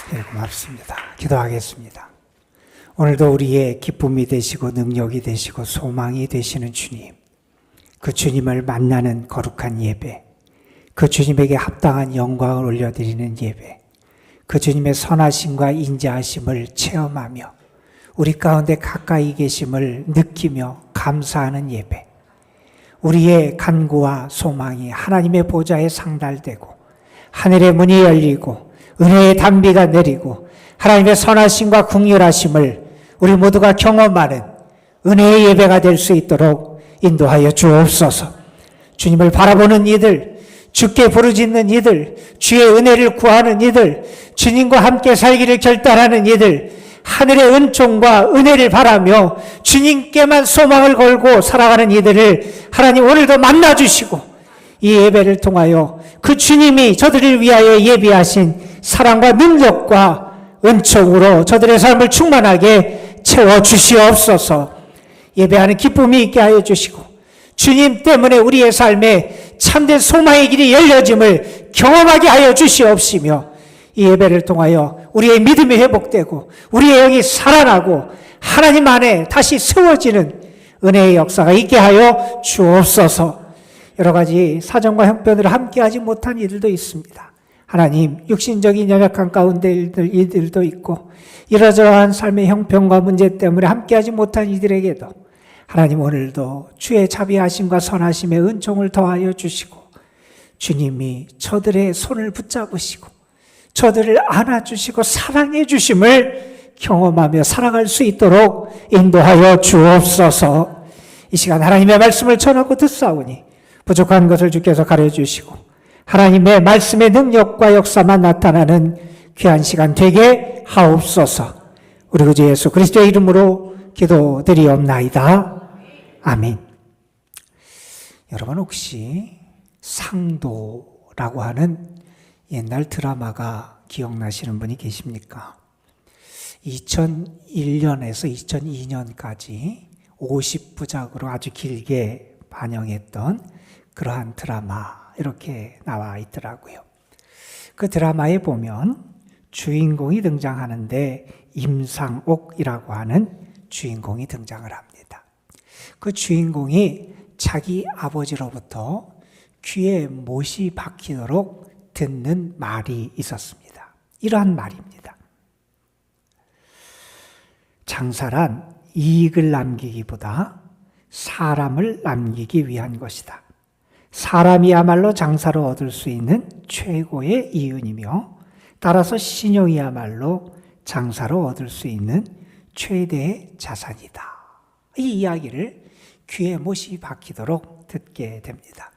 네, 고맙습니다. 기도하겠습니다. 오늘도 우리의 기쁨이 되시고 능력이 되시고 소망이 되시는 주님, 그 주님을 만나는 거룩한 예배, 그 주님에게 합당한 영광을 올려드리는 예배, 그 주님의 선하심과 인자하심을 체험하며 우리 가운데 가까이 계심을 느끼며 감사하는 예배, 우리의 간구와 소망이 하나님의 보좌에 상달되고 하늘의 문이 열리고 은혜의 단비가 내리고 하나님의 선하심과 긍휼하심을 우리 모두가 경험하는 은혜의 예배가 될 수 있도록 인도하여 주옵소서. 주님을 바라보는 이들, 주께 부르짖는 이들, 주의 은혜를 구하는 이들, 주님과 함께 살기를 결단하는 이들, 하늘의 은총과 은혜를 바라며 주님께만 소망을 걸고 살아가는 이들을 하나님 오늘도 만나주시고 이 예배를 통하여 그 주님이 저들을 위하여 예비하신 사랑과 능력과 은총으로 저들의 삶을 충만하게 채워주시옵소서. 예배하는 기쁨이 있게 하여 주시고 주님 때문에 우리의 삶에 참된 소망의 길이 열려짐을 경험하게 하여 주시옵시며 이 예배를 통하여 우리의 믿음이 회복되고 우리의 영이 살아나고 하나님 안에 다시 세워지는 은혜의 역사가 있게 하여 주옵소서. 여러 가지 사정과 형편으로 함께하지 못한 이들도 있습니다. 하나님, 육신적인 연약한 가운데 이들도 있고 이러저러한 삶의 형편과 문제 때문에 함께하지 못한 이들에게도 하나님 오늘도 주의 자비하심과 선하심의 은총을 더하여 주시고 주님이 저들의 손을 붙잡으시고 저들을 안아주시고 사랑해 주심을 경험하며 살아갈 수 있도록 인도하여 주옵소서. 이 시간 하나님의 말씀을 전하고 듣사오니 부족한 것을 주께서 가려주시고 하나님의 말씀의 능력과 역사만 나타나는 귀한 시간 되게 하옵소서. 우리 구주 예수 그리스도의 이름으로 기도드리옵나이다. 아멘. 여러분 혹시 상도라고 하는 옛날 드라마가 기억나시는 분이 계십니까? 2001년에서 2002년까지 50부작으로 아주 길게 반영했던 그러한 드라마 이렇게 나와 있더라고요. 그 드라마에 보면 주인공이 등장하는데 임상옥이라고 하는 주인공이 등장을 합니다. 그 주인공이 자기 아버지로부터 귀에 못이 박히도록 듣는 말이 있었습니다. 이러한 말입니다. 장사란 이익을 남기기보다 사람을 남기기 위한 것이다. 사람이야말로 장사로 얻을 수 있는 최고의 이윤이며 따라서 신용이야말로 장사로 얻을 수 있는 최대의 자산이다. 이 이야기를 귀에 못이 박히도록 듣게 됩니다.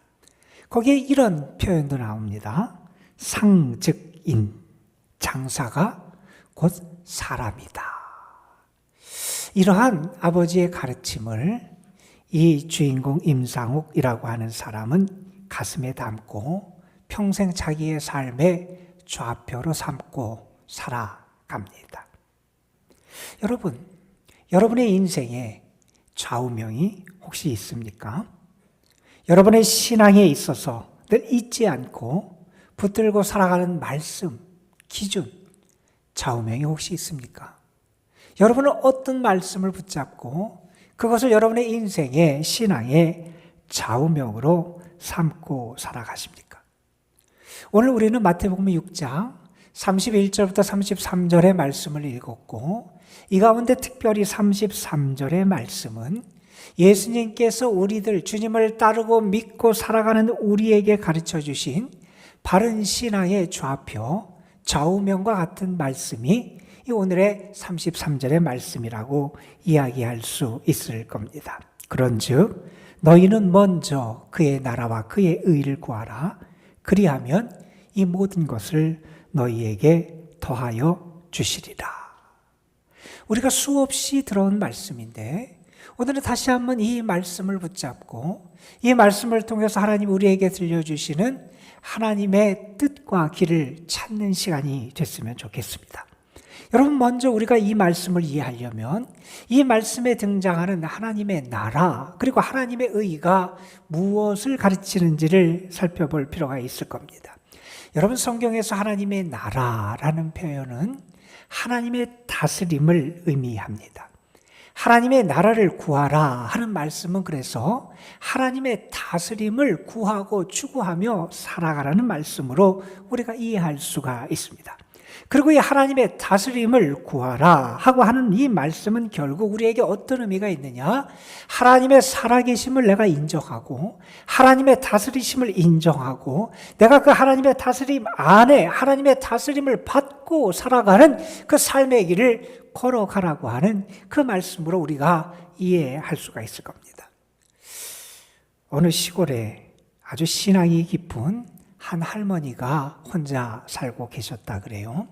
거기에 이런 표현도 나옵니다. 상즉인, 장사가 곧 사람이다. 이러한 아버지의 가르침을 이 주인공 임상욱이라고 하는 사람은 가슴에 담고 평생 자기의 삶의 좌표로 삼고 살아갑니다. 여러분, 여러분의 인생에 좌우명이 혹시 있습니까? 여러분의 신앙에 있어서 늘 잊지 않고 붙들고 살아가는 말씀, 기준, 좌우명이 혹시 있습니까? 여러분은 어떤 말씀을 붙잡고 그것을 여러분의 인생의 신앙의 좌우명으로 삼고 살아가십니까? 오늘 우리는 마태복음 6장 31절부터 33절의 말씀을 읽었고 이 가운데 특별히 33절의 말씀은 예수님께서 우리들 주님을 따르고 믿고 살아가는 우리에게 가르쳐 주신 바른 신앙의 좌표, 좌우명과 같은 말씀이 이 오늘의 33절의 말씀이라고 이야기할 수 있을 겁니다. 그런즉 너희는 먼저 그의 나라와 그의 의를 구하라. 그리하면 이 모든 것을 너희에게 더하여 주시리라. 우리가 수없이 들어온 말씀인데 오늘은 다시 한번 이 말씀을 붙잡고 이 말씀을 통해서 하나님 우리에게 들려주시는 하나님의 뜻과 길을 찾는 시간이 됐으면 좋겠습니다. 여러분, 먼저 우리가 이 말씀을 이해하려면 이 말씀에 등장하는 하나님의 나라 그리고 하나님의 의가 무엇을 가르치는지를 살펴볼 필요가 있을 겁니다. 여러분, 성경에서 하나님의 나라라는 표현은 하나님의 다스림을 의미합니다. 하나님의 나라를 구하라 하는 말씀은 그래서 하나님의 다스림을 구하고 추구하며 살아가라는 말씀으로 우리가 이해할 수가 있습니다. 그리고 이 하나님의 다스림을 구하라 하고 하는 이 말씀은 결국 우리에게 어떤 의미가 있느냐? 하나님의 살아계심을 내가 인정하고 하나님의 다스리심을 인정하고 내가 그 하나님의 다스림 안에 하나님의 다스림을 받고 살아가는 그 삶의 길을 걸어가라고 하는 그 말씀으로 우리가 이해할 수가 있을 겁니다. 어느 시골에 아주 신앙이 깊은 한 할머니가 혼자 살고 계셨다 그래요.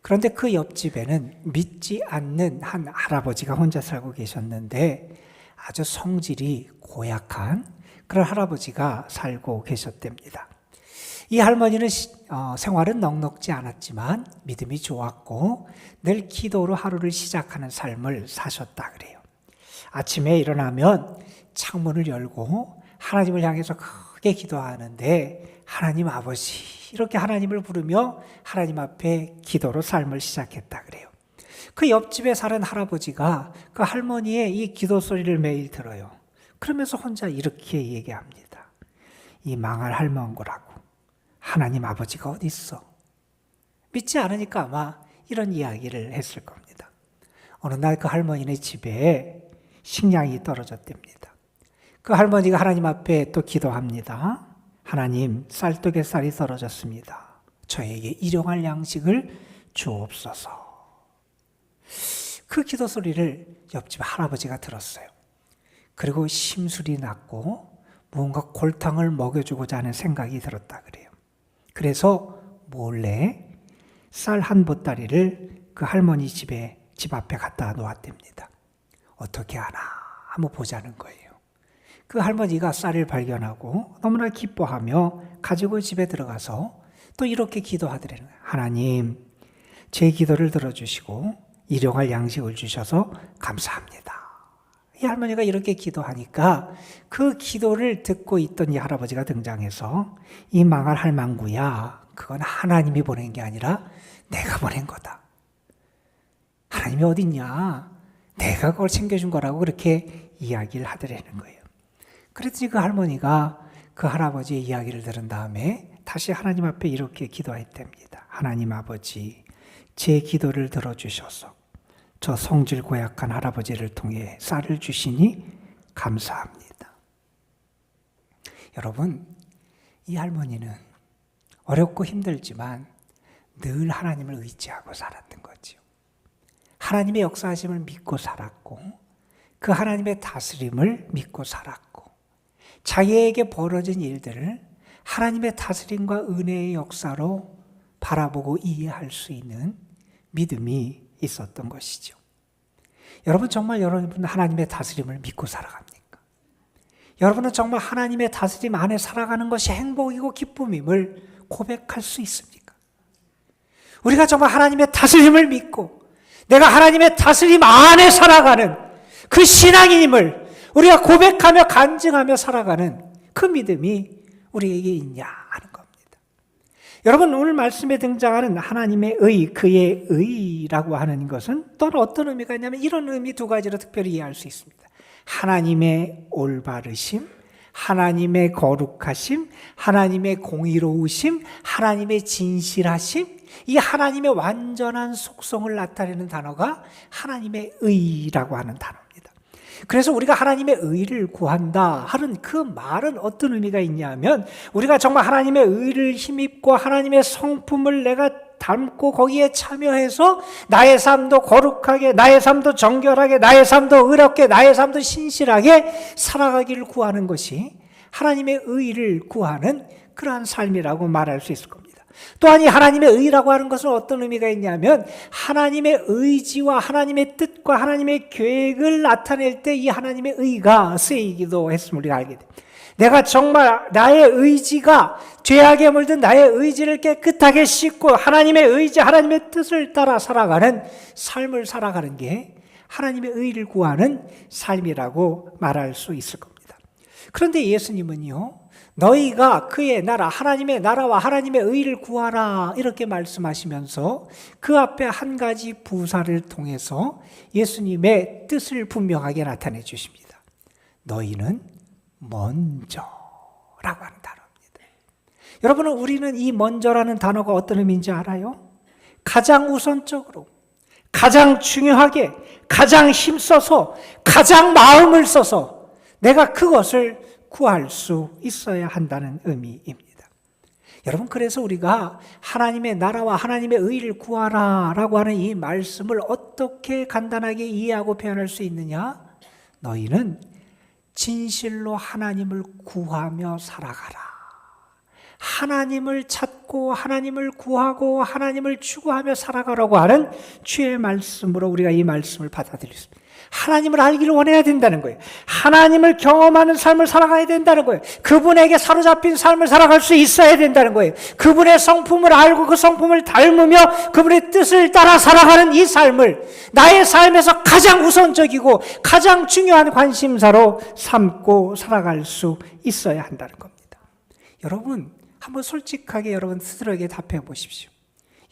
그런데 그 옆집에는 믿지 않는 한 할아버지가 혼자 살고 계셨는데 아주 성질이 고약한 그런 할아버지가 살고 계셨답니다. 이 할머니는 생활은 넉넉지 않았지만 믿음이 좋았고 늘 기도로 하루를 시작하는 삶을 사셨다 그래요. 아침에 일어나면 창문을 열고 하나님을 향해서 크게 기도하는데 하나님 아버지 이렇게 하나님을 부르며 하나님 앞에 기도로 삶을 시작했다 그래요. 그 옆집에 사는 할아버지가 그 할머니의 이 기도 소리를 매일 들어요. 그러면서 혼자 이렇게 얘기합니다. 이 망할 할망구라고 하나님 아버지가 어디 있어? 믿지 않으니까 아마 이런 이야기를 했을 겁니다. 어느 날 그 할머니네 집에 식량이 떨어졌답니다. 그 할머니가 하나님 앞에 또 기도합니다. 하나님, 쌀떡에 쌀이 떨어졌습니다. 저에게 일용할 양식을 주옵소서. 그 기도 소리를 옆집 할아버지가 들었어요. 그리고 심술이 났고 무언가 골탕을 먹여주고자 하는 생각이 들었다 그래요. 그래서 몰래 쌀 한 보따리를 그 할머니 집 앞에 갖다 놓았답니다. 어떻게 하나 한번 보자는 거예요. 그 할머니가 쌀을 발견하고 너무나 기뻐하며 가지고 집에 들어가서 또 이렇게 기도하더래요. 하나님, 제 기도를 들어주시고 일용할 양식을 주셔서 감사합니다. 이 할머니가 이렇게 기도하니까 그 기도를 듣고 있던 이 할아버지가 등장해서 이 망할 할망구야, 그건 하나님이 보낸 게 아니라 내가 보낸 거다. 하나님이 어딨냐? 내가 그걸 챙겨준 거라고 그렇게 이야기를 하더라는 거예요. 그랬더니 그 할머니가 그 할아버지의 이야기를 들은 다음에 다시 하나님 앞에 이렇게 기도했답니다. 하나님 아버지, 제 기도를 들어주셔서 저 성질 고약한 할아버지를 통해 쌀을 주시니 감사합니다. 여러분, 이 할머니는 어렵고 힘들지만 늘 하나님을 의지하고 살았던 거죠. 하나님의 역사하심을 믿고 살았고 그 하나님의 다스림을 믿고 살았고 자기에게 벌어진 일들을 하나님의 다스림과 은혜의 역사로 바라보고 이해할 수 있는 믿음이 있었던 것이죠. 여러분, 정말 여러분 하나님의 다스림을 믿고 살아갑니까? 여러분은 정말 하나님의 다스림 안에 살아가는 것이 행복이고 기쁨임을 고백할 수 있습니까? 우리가 정말 하나님의 다스림을 믿고 내가 하나님의 다스림 안에 살아가는 그 신앙인임을 우리가 고백하며 간증하며 살아가는 그 믿음이 우리에게 있냐 하는 겁니다. 여러분, 오늘 말씀에 등장하는 하나님의 의, 그의 의라고 하는 것은 또는 어떤 의미가 있냐면 이런 의미 두 가지로 특별히 이해할 수 있습니다. 하나님의 올바르심, 하나님의 거룩하심, 하나님의 공의로우심, 하나님의 진실하심, 이 하나님의 완전한 속성을 나타내는 단어가 하나님의 의라고 하는 단어입니다. 그래서 우리가 하나님의 의를 구한다 하는 그 말은 어떤 의미가 있냐면 우리가 정말 하나님의 의를 힘입고 하나님의 성품을 내가 닮고 거기에 참여해서 나의 삶도 거룩하게, 나의 삶도 정결하게, 나의 삶도 의롭게, 나의 삶도 신실하게 살아가기를 구하는 것이 하나님의 의를 구하는 그러한 삶이라고 말할 수 있을 겁니다. 또한 이 하나님의 의라고 하는 것은 어떤 의미가 있냐면 하나님의 의지와 하나님의 뜻과 하나님의 계획을 나타낼 때 이 하나님의 의가 쓰이기도 했음을 우리가 알게 됩니다. 내가 정말 나의 의지가 죄악에 물든 나의 의지를 깨끗하게 씻고 하나님의 의지, 하나님의 뜻을 따라 살아가는 삶을 살아가는 게 하나님의 의를 구하는 삶이라고 말할 수 있을 겁니다. 그런데 예수님은요, 너희가 그의 나라, 하나님의 나라와 하나님의 의를 구하라 이렇게 말씀하시면서 그 앞에 한 가지 부사를 통해서 예수님의 뜻을 분명하게 나타내 주십니다. 너희는 먼저라고 하는 단어입니다. 여러분은 우리는 이 먼저라는 단어가 어떤 의미인지 알아요? 가장 우선적으로, 가장 중요하게, 가장 힘써서, 가장 마음을 써서 내가 그것을 구할 수 있어야 한다는 의미입니다. 여러분, 그래서 우리가 하나님의 나라와 하나님의 의를 구하라 라고 하는 이 말씀을 어떻게 간단하게 이해하고 표현할 수 있느냐? 너희는 진실로 하나님을 구하며 살아가라. 하나님을 찾고 하나님을 구하고 하나님을 추구하며 살아가라고 하는 주의 말씀으로 우리가 이 말씀을 받아들였습니다. 하나님을 알기를 원해야 된다는 거예요. 하나님을 경험하는 삶을 살아가야 된다는 거예요. 그분에게 사로잡힌 삶을 살아갈 수 있어야 된다는 거예요. 그분의 성품을 알고 그 성품을 닮으며 그분의 뜻을 따라 살아가는 이 삶을 나의 삶에서 가장 우선적이고 가장 중요한 관심사로 삼고 살아갈 수 있어야 한다는 겁니다. 여러분, 한번 솔직하게 여러분 스스로에게 답해 보십시오.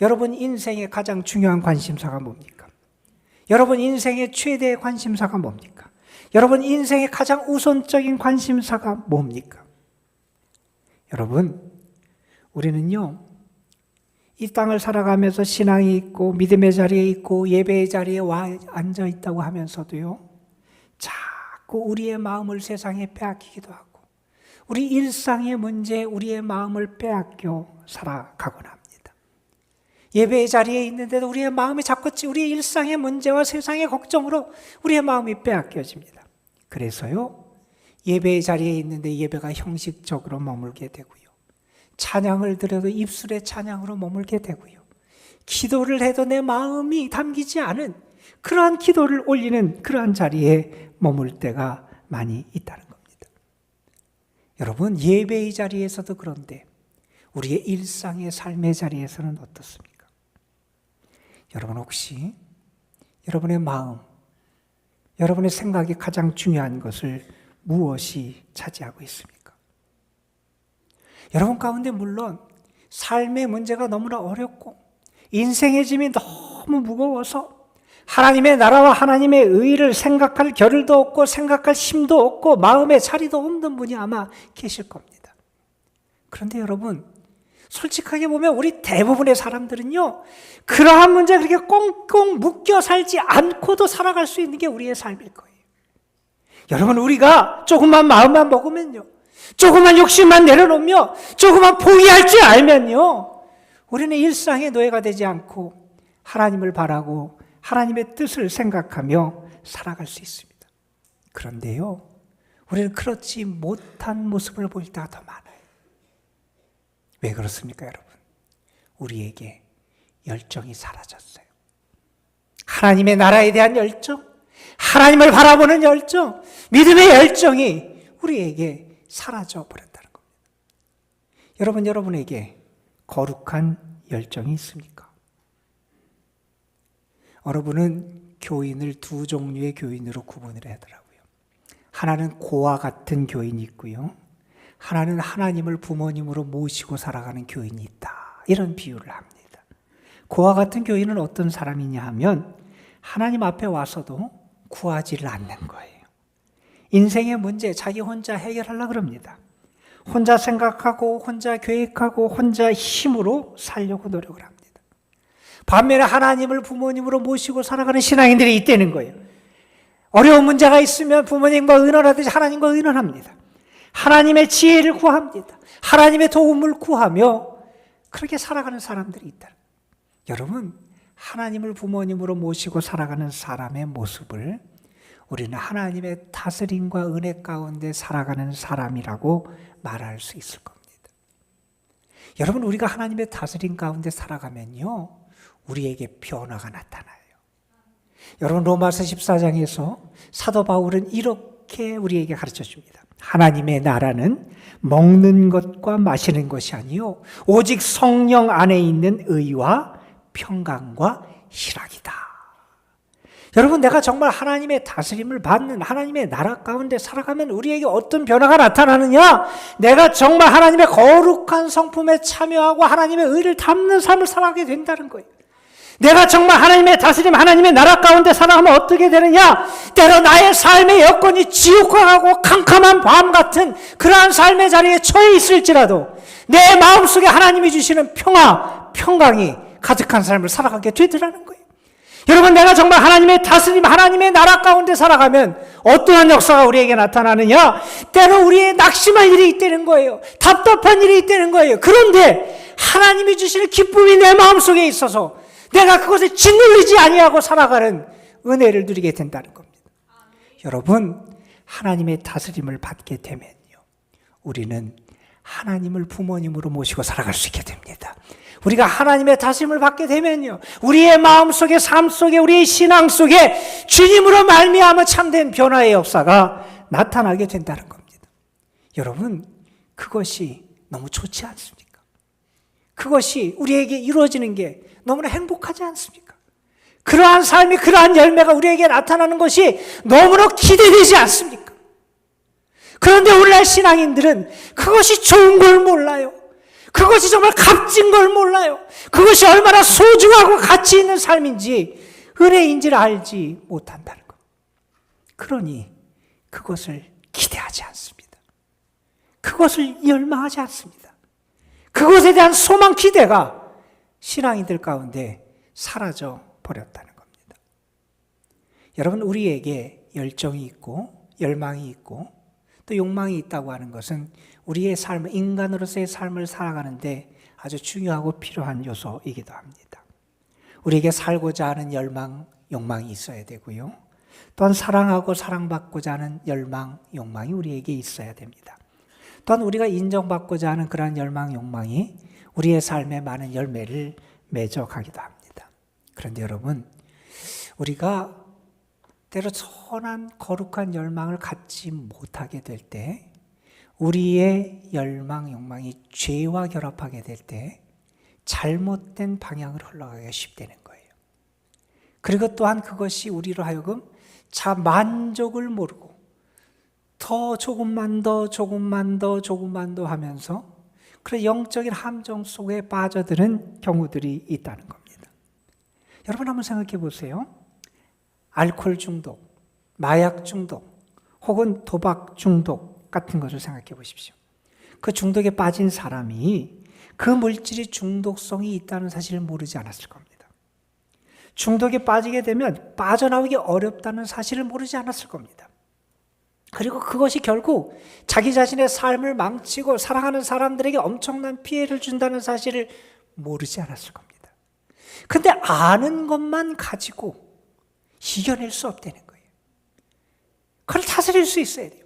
여러분 인생의 가장 중요한 관심사가 뭡니까? 여러분 인생의 최대의 관심사가 뭡니까? 여러분 인생의 가장 우선적인 관심사가 뭡니까? 여러분, 우리는요, 이 땅을 살아가면서 신앙이 있고 믿음의 자리에 있고 예배의 자리에 와 앉아 있다고 하면서도요, 자꾸 우리의 마음을 세상에 빼앗기기도 하고 우리 일상의 문제에 우리의 마음을 빼앗겨 살아가곤 합니다. 예배의 자리에 있는데도 우리의 마음이 자꾸 우리의 일상의 문제와 세상의 걱정으로 우리의 마음이 빼앗겨집니다. 그래서요, 예배의 자리에 있는데 예배가 형식적으로 머물게 되고요, 찬양을 드려도 입술의 찬양으로 머물게 되고요, 기도를 해도 내 마음이 담기지 않은 그러한 기도를 올리는 그러한 자리에 머물 때가 많이 있다는 겁니다. 여러분, 예배의 자리에서도 그런데 우리의 일상의 삶의 자리에서는 어떻습니까? 여러분, 혹시 여러분의 마음, 여러분의 생각이 가장 중요한 것을 무엇이 차지하고 있습니까? 여러분 가운데 물론 삶의 문제가 너무나 어렵고 인생의 짐이 너무 무거워서 하나님의 나라와 하나님의 의를 생각할 겨를도 없고 생각할 힘도 없고 마음의 자리도 없는 분이 아마 계실 겁니다. 그런데 여러분, 솔직하게 보면 우리 대부분의 사람들은요, 그러한 문제에 그렇게 꽁꽁 묶여 살지 않고도 살아갈 수 있는 게 우리의 삶일 거예요. 여러분, 우리가 조금만 마음만 먹으면요, 조금만 욕심만 내려놓으며 조금만 포기할 줄 알면요, 우리는 일상의 노예가 되지 않고 하나님을 바라고 하나님의 뜻을 생각하며 살아갈 수 있습니다. 그런데요, 우리는 그렇지 못한 모습을 보일 때가 더 많아요. 왜 그렇습니까, 여러분? 우리에게 열정이 사라졌어요. 하나님의 나라에 대한 열정, 하나님을 바라보는 열정, 믿음의 열정이 우리에게 사라져 버렸다는 겁니다. 여러분, 여러분에게 거룩한 열정이 있습니까? 여러분은 교인을 두 종류의 교인으로 구분을 하더라고요. 하나는 고와 같은 교인이 있고요, 하나는 하나님을 부모님으로 모시고 살아가는 교인이 있다, 이런 비유를 합니다. 고와 같은 교인은 어떤 사람이냐 하면 하나님 앞에 와서도 구하지를 않는 거예요. 인생의 문제 자기 혼자 해결하려고 그럽니다. 혼자 생각하고 혼자 계획하고 혼자 힘으로 살려고 노력을 합니다. 반면에 하나님을 부모님으로 모시고 살아가는 신앙인들이 있다는 거예요. 어려운 문제가 있으면 부모님과 의논하듯이 하나님과 의논합니다. 하나님의 지혜를 구합니다. 하나님의 도움을 구하며 그렇게 살아가는 사람들이 있다. 여러분, 하나님을 부모님으로 모시고 살아가는 사람의 모습을 우리는 하나님의 다스림과 은혜 가운데 살아가는 사람이라고 말할 수 있을 겁니다. 여러분, 우리가 하나님의 다스림 가운데 살아가면요, 우리에게 변화가 나타나요. 여러분, 로마서 14장에서 사도 바울은 이렇게 우리에게 가르쳐 줍니다. 하나님의 나라는 먹는 것과 마시는 것이 아니요 오직 성령 안에 있는 의와 평강과 희락이다. 여러분, 내가 정말 하나님의 다스림을 받는 하나님의 나라 가운데 살아가면 우리에게 어떤 변화가 나타나느냐? 내가 정말 하나님의 거룩한 성품에 참여하고 하나님의 의를 담는 삶을 살아가게 된다는 거예요. 내가 정말 하나님의 다스림, 하나님의 나라 가운데 살아가면 어떻게 되느냐? 때로 나의 삶의 여건이 지옥과 같고 캄캄한 밤 같은 그러한 삶의 자리에 처해 있을지라도 내 마음속에 하나님이 주시는 평화, 평강이 가득한 삶을 살아가게 되더라는 거예요. 여러분, 내가 정말 하나님의 다스림, 하나님의 나라 가운데 살아가면 어떠한 역사가 우리에게 나타나느냐? 때로 우리의 낙심할 일이 있다는 거예요. 답답한 일이 있다는 거예요. 그런데 하나님이 주시는 기쁨이 내 마음속에 있어서 내가 그것에 짓눌리지 아니하고 살아가는 은혜를 누리게 된다는 겁니다. 여러분, 하나님의 다스림을 받게 되면요, 우리는 하나님을 부모님으로 모시고 살아갈 수 있게 됩니다. 우리가 하나님의 다스림을 받게 되면요, 우리의 마음속에, 삶 속에, 우리의 신앙 속에 주님으로 말미암아 참된 변화의 역사가 나타나게 된다는 겁니다. 여러분, 그것이 너무 좋지 않습니까? 그것이 우리에게 이루어지는 게 너무나 행복하지 않습니까? 그러한 삶이, 그러한 열매가 우리에게 나타나는 것이 너무나 기대되지 않습니까? 그런데 오늘날 신앙인들은 그것이 좋은 걸 몰라요. 그것이 정말 값진 걸 몰라요. 그것이 얼마나 소중하고 가치 있는 삶인지, 은혜인지를 알지 못한다는 것. 그러니 그것을 기대하지 않습니다. 그것을 열망하지 않습니다. 그것에 대한 소망, 기대가 신앙인들 가운데 사라져 버렸다는 겁니다. 여러분, 우리에게 열정이 있고 열망이 있고 또 욕망이 있다고 하는 것은 우리의 삶, 인간으로서의 삶을 살아가는데 아주 중요하고 필요한 요소이기도 합니다. 우리에게 살고자 하는 열망, 욕망이 있어야 되고요. 또한 사랑하고 사랑받고자 하는 열망, 욕망이 우리에게 있어야 됩니다. 또한 우리가 인정받고자 하는 그러한 열망, 욕망이 우리의 삶에 많은 열매를 맺어가기도 합니다. 그런데 여러분, 우리가 때로 선한 거룩한 열망을 갖지 못하게 될 때, 우리의 열망, 욕망이 죄와 결합하게 될 때 잘못된 방향으로 흘러가기가 쉽다는 거예요. 그리고 또한 그것이 우리로 하여금 만족을 모르고 더 조금만 더 하면서 그런 영적인 함정 속에 빠져드는 경우들이 있다는 겁니다. 여러분, 한번 생각해 보세요. 알코올 중독, 마약 중독, 혹은 도박 중독 같은 것을 생각해 보십시오. 그 중독에 빠진 사람이 그 물질이 중독성이 있다는 사실을 모르지 않았을 겁니다. 중독에 빠지게 되면 빠져나오기 어렵다는 사실을 모르지 않았을 겁니다. 그리고 그것이 결국 자기 자신의 삶을 망치고 사랑하는 사람들에게 엄청난 피해를 준다는 사실을 모르지 않았을 겁니다. 근데 아는 것만 가지고 이겨낼 수 없다는 거예요. 그걸 다스릴 수 있어야 돼요.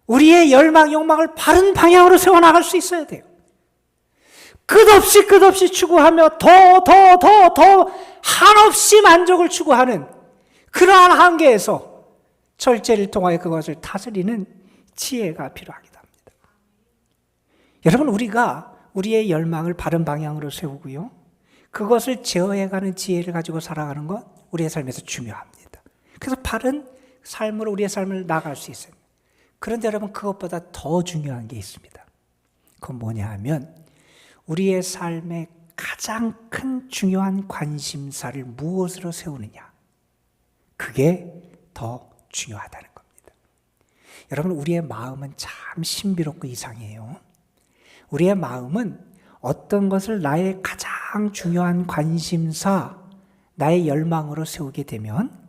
우리의 열망, 욕망을 바른 방향으로 세워나갈 수 있어야 돼요. 끝없이 추구하며 더 한없이 만족을 추구하는 그러한 한계에서 절제를 통하여 그것을 다스리는 지혜가 필요하기도 합니다. 여러분, 우리가 우리의 열망을 바른 방향으로 세우고요, 그것을 제어해가는 지혜를 가지고 살아가는 것, 우리의 삶에서 중요합니다. 그래서 바른 삶으로 우리의 삶을 나아갈 수 있어요. 그런데 여러분, 그것보다 더 중요한 게 있습니다. 그건 뭐냐 하면 우리의 삶의 가장 큰 중요한 관심사를 무엇으로 세우느냐, 그게 더 중요하다는 겁니다. 여러분, 우리의 마음은 참 신비롭고 이상해요. 우리의 마음은 어떤 것을 나의 가장 중요한 관심사, 나의 열망으로 세우게 되면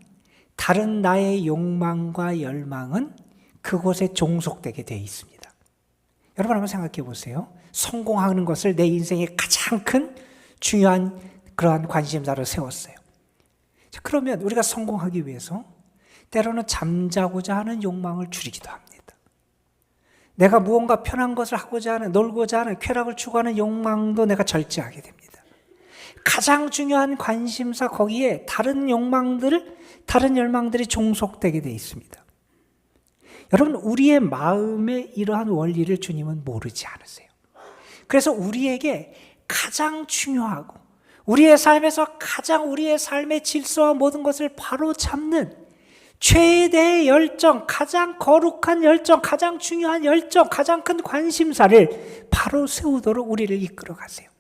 다른 나의 욕망과 열망은 그곳에 종속되게 되어 있습니다. 여러분, 한번 생각해 보세요. 성공하는 것을 내 인생의 가장 큰 중요한 그러한 관심사로 세웠어요. 자, 그러면 우리가 성공하기 위해서 때로는 잠자고자 하는 욕망을 줄이기도 합니다. 내가 무언가 편한 것을 하고자 하는, 놀고자 하는, 쾌락을 추구하는 욕망도 내가 절제하게 됩니다. 가장 중요한 관심사, 거기에 다른 열망들이 종속되게 되어 있습니다. 여러분, 우리의 마음의 이러한 원리를 주님은 모르지 않으세요. 그래서 우리에게 가장 중요하고 우리의 삶에서 가장 우리의 삶의 질서와 모든 것을 바로 잡는 최대의 열정, 가장 거룩한 열정, 가장 중요한 열정, 가장 큰 관심사를 바로 세우도록 우리를 이끌어 가세요.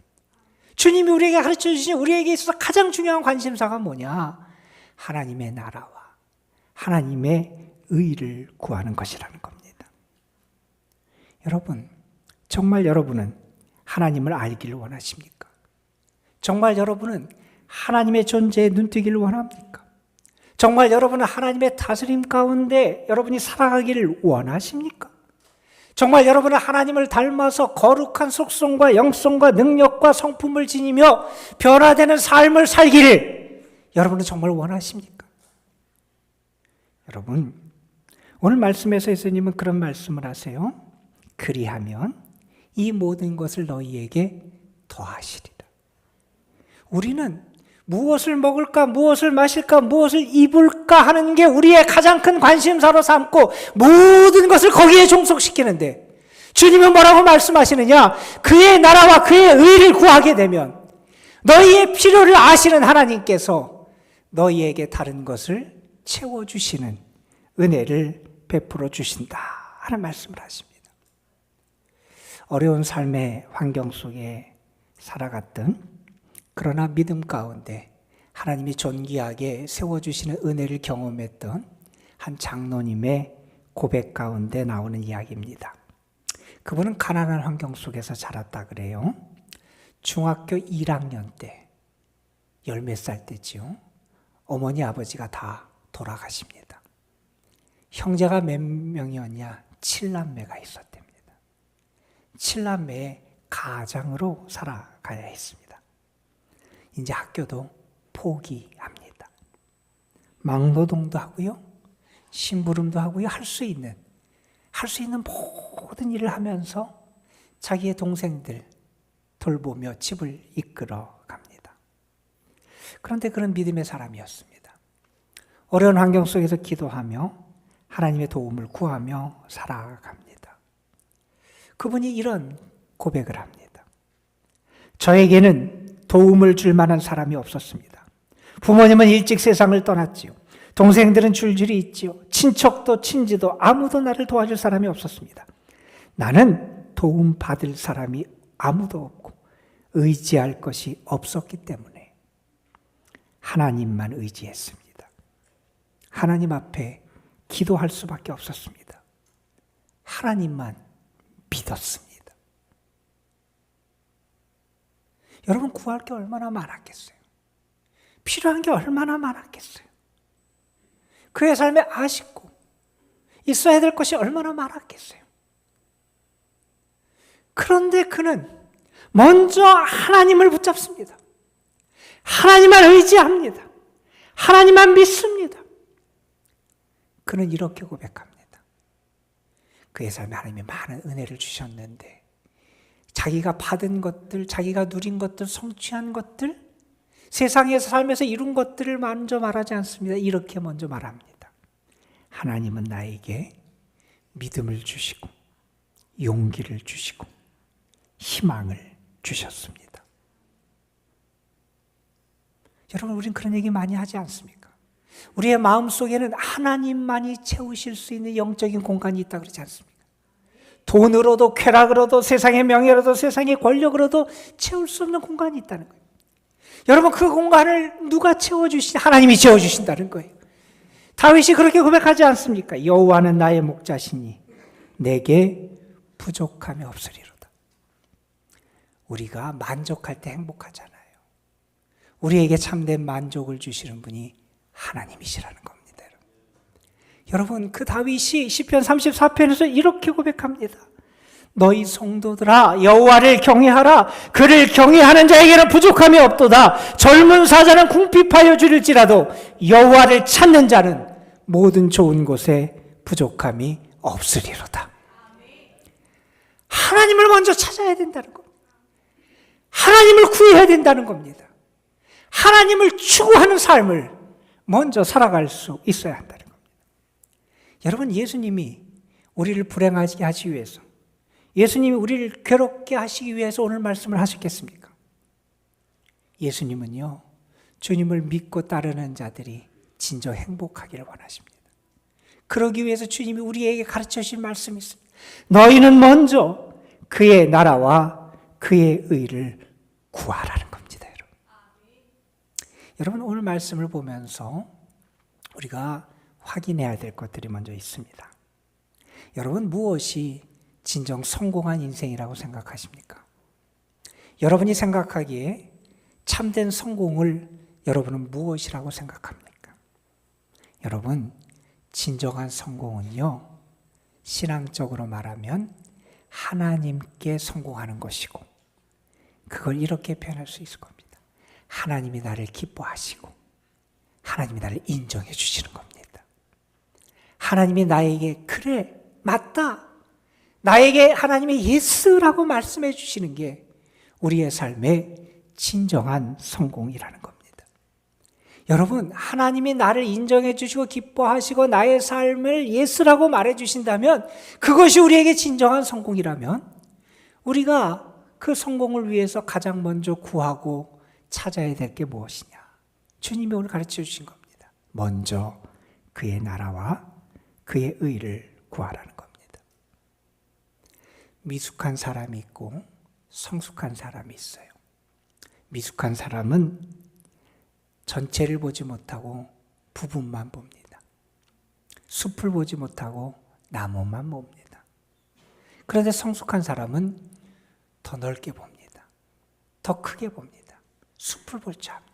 주님이 우리에게 가르쳐 주신 우리에게 있어서 가장 중요한 관심사가 뭐냐? 하나님의 나라와 하나님의 의를 구하는 것이라는 겁니다. 여러분, 정말 여러분은 하나님을 알기를 원하십니까? 정말 여러분은 하나님의 존재에 눈뜨기를 원합니까? 정말 여러분은 하나님의 다스림 가운데 여러분이 살아가기를 원하십니까? 정말 여러분은 하나님을 닮아서 거룩한 속성과 영성과 능력과 성품을 지니며 변화되는 삶을 살기를 여러분은 정말 원하십니까? 여러분, 오늘 말씀에서 예수님은 그런 말씀을 하세요. 그리하면 이 모든 것을 너희에게 더하시리라. 우리는 무엇을 먹을까, 무엇을 마실까, 무엇을 입을까 하는 게 우리의 가장 큰 관심사로 삼고 모든 것을 거기에 종속시키는데 주님은 뭐라고 말씀하시느냐? 그의 나라와 그의 의를 구하게 되면 너희의 필요를 아시는 하나님께서 너희에게 다른 것을 채워주시는 은혜를 베풀어 주신다 하는 말씀을 하십니다. 어려운 삶의 환경 속에 살아갔던 그러나 믿음 가운데 하나님이 존귀하게 세워주시는 은혜를 경험했던 한 장로님의 고백 가운데 나오는 이야기입니다. 그분은 가난한 환경 속에서 자랐다 그래요. 중학교 1학년 때, 열 몇 살 때지요. 어머니 아버지가 다 돌아가십니다. 형제가 몇 명이었냐? 7남매가 있었답니다. 7남매의 가장으로 살아가야 했습니다. 이제 학교도 포기합니다. 막노동도 하고요. 심부름도 하고요. 할 수 있는 모든 일을 하면서 자기의 동생들 돌보며 집을 이끌어 갑니다. 그런데 그런 믿음의 사람이었습니다. 어려운 환경 속에서 기도하며 하나님의 도움을 구하며 살아갑니다. 그분이 이런 고백을 합니다. 저에게는 도움을 줄 만한 사람이 없었습니다. 부모님은 일찍 세상을 떠났지요. 동생들은 줄줄이 있지요. 친척도 친지도 아무도 나를 도와줄 사람이 없었습니다. 나는 도움받을 사람이 아무도 없고 의지할 것이 없었기 때문에 하나님만 의지했습니다. 하나님 앞에 기도할 수밖에 없었습니다. 하나님만 믿었습니다. 여러분, 구할 게 얼마나 많았겠어요? 필요한 게 얼마나 많았겠어요? 그의 삶에 아쉽고 있어야 될 것이 얼마나 많았겠어요? 그런데 그는 먼저 하나님을 붙잡습니다. 하나님만 의지합니다. 하나님만 믿습니다. 그는 이렇게 고백합니다. 그의 삶에 하나님이 많은 은혜를 주셨는데 자기가 받은 것들, 자기가 누린 것들, 성취한 것들, 세상에서 살면서 이룬 것들을 먼저 말하지 않습니다. 이렇게 먼저 말합니다. 하나님은 나에게 믿음을 주시고 용기를 주시고 희망을 주셨습니다. 여러분, 우리는 그런 얘기 많이 하지 않습니까? 우리의 마음속에는 하나님만이 채우실 수 있는 영적인 공간이 있다고 그러지 않습니까? 돈으로도 쾌락으로도 세상의 명예로도 세상의 권력으로도 채울 수 없는 공간이 있다는 거예요. 여러분, 그 공간을 누가 채워주시냐? 하나님이 채워주신다는 거예요. 다윗이 그렇게 고백하지 않습니까? 여호와는 나의 목자시니 내게 부족함이 없으리로다. 우리가 만족할 때 행복하잖아요. 우리에게 참된 만족을 주시는 분이 하나님이시라는 겁니다. 여러분, 그 다윗이 시편 34편에서 이렇게 고백합니다. 너희 성도들아, 여호와를 경외하라. 그를 경외하는 자에게는 부족함이 없도다. 젊은 사자는 궁핍하여 줄일지라도 여호와를 찾는 자는 모든 좋은 곳에 부족함이 없으리로다. 하나님을 먼저 찾아야 된다는 겁니다. 하나님을 구해야 된다는 겁니다. 하나님을 추구하는 삶을 먼저 살아갈 수 있어야 한다는 겁니다. 여러분, 예수님이 우리를 불행하게 하시기 위해서, 예수님이 우리를 괴롭게 하시기 위해서 오늘 말씀을 하셨겠습니까? 예수님은요, 주님을 믿고 따르는 자들이 진정 행복하기를 원하십니다. 그러기 위해서 주님이 우리에게 가르쳐 주신 말씀이 있습니다. 너희는 먼저 그의 나라와 그의 의를 구하라는 겁니다. 여러분, 오늘 말씀을 보면서 우리가 확인해야 될 것들이 먼저 있습니다. 여러분, 무엇이 진정 성공한 인생이라고 생각하십니까? 여러분이 생각하기에 참된 성공을 여러분은 무엇이라고 생각합니까? 여러분, 진정한 성공은요, 신앙적으로 말하면 하나님께 성공하는 것이고, 그걸 이렇게 표현할 수 있을 겁니다. 하나님이 나를 기뻐하시고 하나님이 나를 인정해 주시는 겁니다. 하나님이 나에게 그래, 맞다, 나에게 하나님의 예스라고 말씀해 주시는 게 우리의 삶의 진정한 성공이라는 겁니다. 여러분, 하나님이 나를 인정해 주시고 기뻐하시고 나의 삶을 예스라고 말해 주신다면, 그것이 우리에게 진정한 성공이라면 우리가 그 성공을 위해서 가장 먼저 구하고 찾아야 될 게 무엇이냐? 주님이 오늘 가르쳐 주신 겁니다. 먼저 그의 나라와 그의 의를 구하라는 겁니다. 미숙한 사람이 있고 성숙한 사람이 있어요. 미숙한 사람은 전체를 보지 못하고 부분만 봅니다. 숲을 보지 못하고 나무만 봅니다. 그런데 성숙한 사람은 더 넓게 봅니다. 더 크게 봅니다. 숲을 볼 줄 압니다.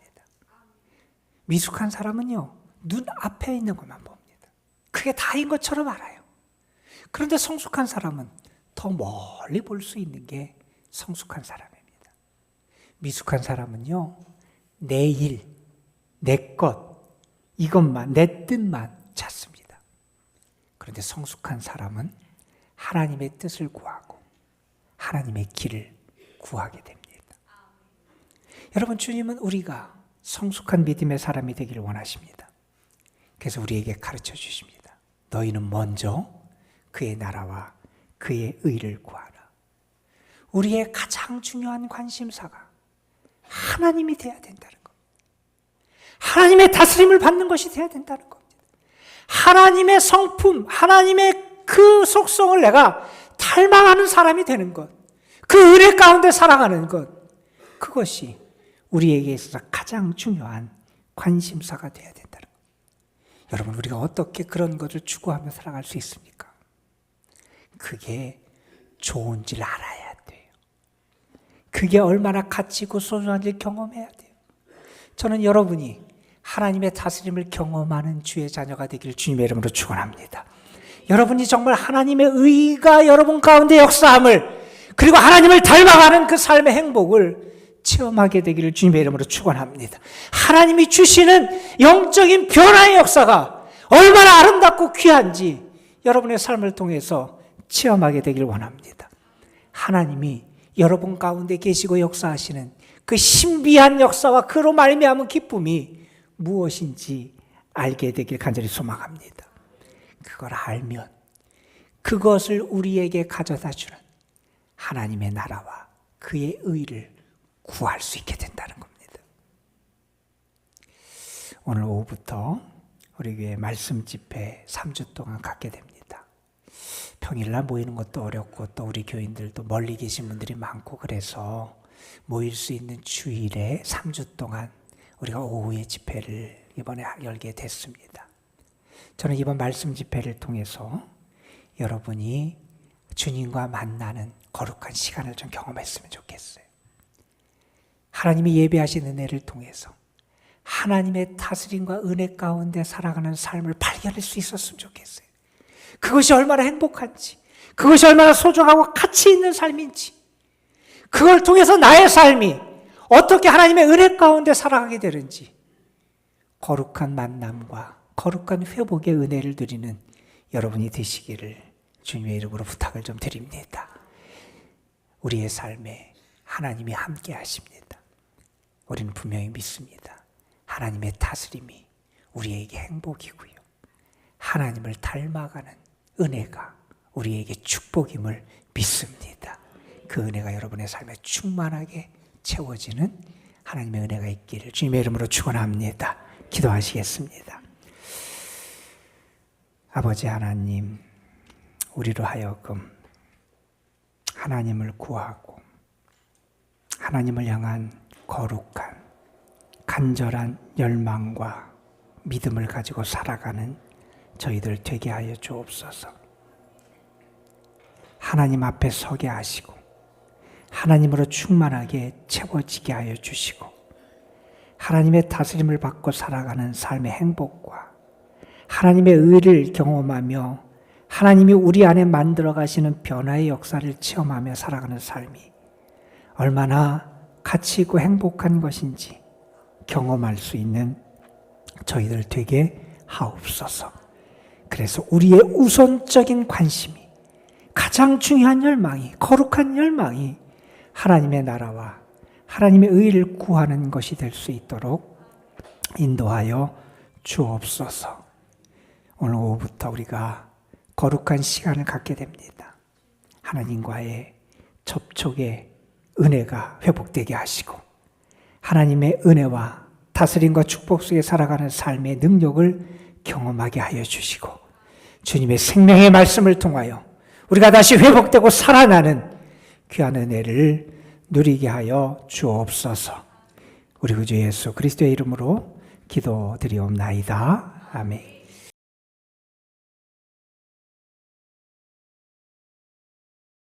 미숙한 사람은요, 눈 앞에 있는 것만 봅니다. 그게 다인 것처럼 알아요. 그런데 성숙한 사람은 더 멀리 볼 수 있는 게 성숙한 사람입니다. 미숙한 사람은요, 내 일, 내 것, 이것만, 내 뜻만 찾습니다. 그런데 성숙한 사람은 하나님의 뜻을 구하고 하나님의 길을 구하게 됩니다. 여러분, 주님은 우리가 성숙한 믿음의 사람이 되기를 원하십니다. 그래서 우리에게 가르쳐 주십니다. 너희는 먼저 그의 나라와 그의 의를 구하라. 우리의 가장 중요한 관심사가 하나님이 되어야 된다는 겁니다. 하나님의 다스림을 받는 것이 되어야 된다는 겁니다. 하나님의 성품, 하나님의 그 속성을 내가 닮아가는 사람이 되는 것, 그 은혜 가운데 살아가는 것, 그것이 우리에게 있어서 가장 중요한 관심사가 되어야 된다는 거예요. 여러분, 우리가 어떻게 그런 것을 추구하며 살아갈 수 있습니까? 그게 좋은지를 알아야 돼요. 그게 얼마나 가치 있고 소중한지 경험해야 돼요. 저는 여러분이 하나님의 다스림을 경험하는 주의 자녀가 되기를 주님의 이름으로 축원합니다. 여러분이 정말 하나님의 의가 여러분 가운데 역사함을, 그리고 하나님을 닮아가는 그 삶의 행복을 체험하게 되기를 주님의 이름으로 축원합니다. 하나님이 주시는 영적인 변화의 역사가 얼마나 아름답고 귀한지 여러분의 삶을 통해서 체험하게 되기를 원합니다. 하나님이 여러분 가운데 계시고 역사하시는 그 신비한 역사와 그로 말미암은 기쁨이 무엇인지 알게 되길 간절히 소망합니다. 그걸 알면 그것을 우리에게 가져다 주는 하나님의 나라와 그의 의를 구할 수 있게 된다는 겁니다. 오늘 오후부터 우리 교회 말씀 집회 3주 동안 갖게 됩니다. 평일날 모이는 것도 어렵고 또 우리 교인들도 멀리 계신 분들이 많고, 그래서 모일 수 있는 주일에 3주 동안 우리가 오후에 집회를 이번에 열게 됐습니다. 저는 이번 말씀 집회를 통해서 여러분이 주님과 만나는 거룩한 시간을 좀 경험했으면 좋겠어요. 하나님이 예배하신 은혜를 통해서 하나님의 다스림과 은혜 가운데 살아가는 삶을 발견할 수 있었으면 좋겠어요. 그것이 얼마나 행복한지, 그것이 얼마나 소중하고 가치 있는 삶인지, 그걸 통해서 나의 삶이 어떻게 하나님의 은혜 가운데 살아가게 되는지, 거룩한 만남과 거룩한 회복의 은혜를 누리는 여러분이 되시기를 주님의 이름으로 부탁을 좀 드립니다. 우리의 삶에 하나님이 함께 하십니다. 우리는 분명히 믿습니다. 하나님의 다스림이 우리에게 행복이고요, 하나님을 닮아가는 은혜가 우리에게 축복임을 믿습니다. 그 은혜가 여러분의 삶에 충만하게 채워지는 하나님의 은혜가 있기를 주님의 이름으로 축원합니다. 기도하시겠습니다. 아버지 하나님, 우리로 하여금 하나님을 구하고 하나님을 향한 거룩한 간절한 열망과 믿음을 가지고 살아가는 저희들 되게 하여 주옵소서. 하나님 앞에 서게 하시고 하나님으로 충만하게 채워지게 하여 주시고 하나님의 다스림을 받고 살아가는 삶의 행복과 하나님의 의를 경험하며 하나님이 우리 안에 만들어 가시는 변화의 역사를 체험하며 살아가는 삶이 얼마나 가치 있고 행복한 것인지 경험할 수 있는 저희들 되게 하옵소서. 그래서 우리의 우선적인 관심이, 가장 중요한 열망이, 거룩한 열망이 하나님의 나라와 하나님의 의를 구하는 것이 될 수 있도록 인도하여 주옵소서. 오늘 오후부터 우리가 거룩한 시간을 갖게 됩니다. 하나님과의 접촉의 은혜가 회복되게 하시고 하나님의 은혜와 다스림과 축복 속에 살아가는 삶의 능력을 경험하게 하여 주시고 주님의 생명의 말씀을 통하여 우리가 다시 회복되고 살아나는 귀한 은혜를 누리게 하여 주옵소서. 우리 구주 예수 그리스도의 이름으로 기도드리옵나이다. 아멘.